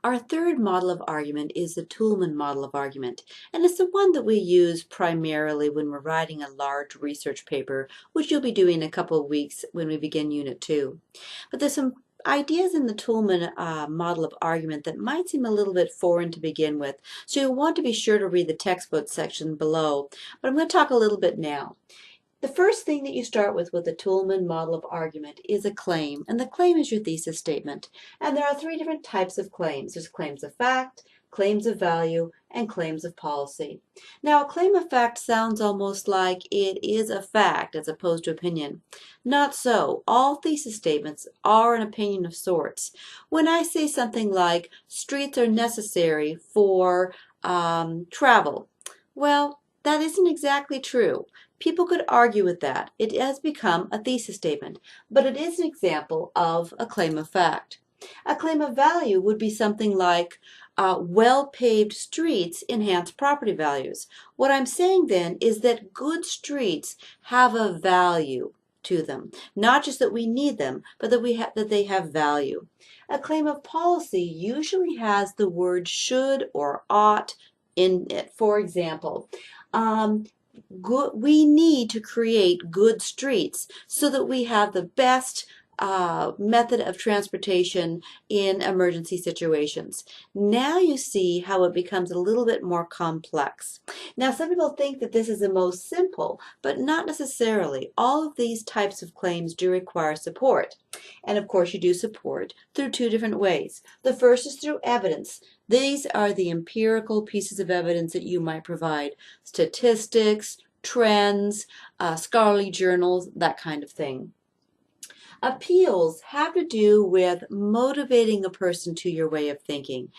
Our third model of argument is the Toulmin model of argument, and it's the one that we use primarily when we're writing a large research paper, which you'll be doing in a couple of weeks when we begin Unit 2. But there's some ideas in the Toulmin model of argument that might seem a little bit foreign to begin with, so you'll want to be sure to read the textbook section below, but I'm going to talk a little bit now. The first thing that you start with the Toulmin model of argument is a claim, and the claim is your thesis statement. And there are three different types of claims. There's claims of fact, claims of value, and claims of policy. Now, a claim of fact sounds almost like it is a fact as opposed to opinion. Not so. All thesis statements are an opinion of sorts. When I say something like, streets are necessary for travel, well, that isn't exactly true. People could argue with that. It has become a thesis statement, but it is an example of a claim of fact. A claim of value would be something like well-paved streets enhance property values. What I'm saying then is that good streets have a value to them. Not just that we need them, but that they have value. A claim of policy usually has the word should or ought in it. For example, we need to create good streets so that we have the best method of transportation in emergency situations. Now you see how it becomes a little bit more complex. Now some people think that this is the most simple, but not necessarily. All of these types of claims do require support. And of course you do support through two different ways. The first is through evidence. These are the empirical pieces of evidence that you might provide. Statistics, trends, scholarly journals, that kind of thing. Appeals have to do with motivating a person to your way of thinking.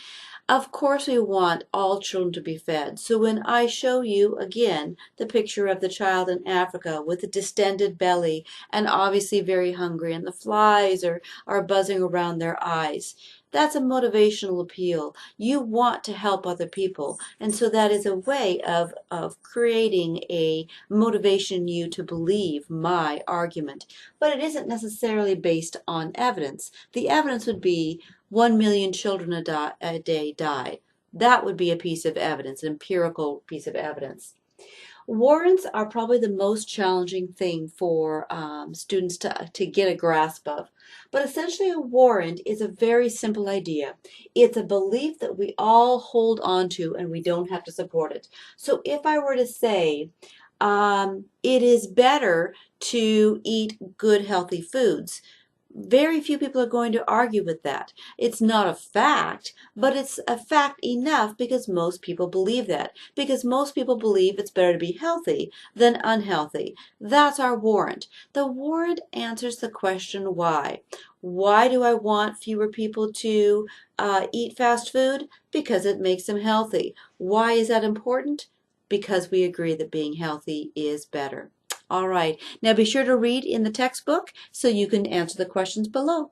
Of course we want all children to be fed. So when I show you again the picture of the child in Africa with a distended belly and obviously very hungry and the flies are buzzing around their eyes, that's a motivational appeal. You want to help other people, and so that is a way of creating a motivation in you to believe my argument. But it isn't necessarily based on evidence. The evidence would be 1 million children a day die. That would be a piece of evidence, an empirical piece of evidence. Warrants are probably the most challenging thing for students to get a grasp of. But essentially a warrant is a very simple idea. It's a belief that we all hold on to and we don't have to support it. So if I were to say, it is better to eat good healthy foods, very few people are going to argue with that. It's not a fact, but it's a fact enough because most people believe that. Because most people believe it's better to be healthy than unhealthy. That's our warrant. The warrant answers the question why. Why do I want fewer people to eat fast food? Because it makes them healthy. Why is that important? Because we agree that being healthy is better. All right, now be sure to read in the textbook so you can answer the questions below.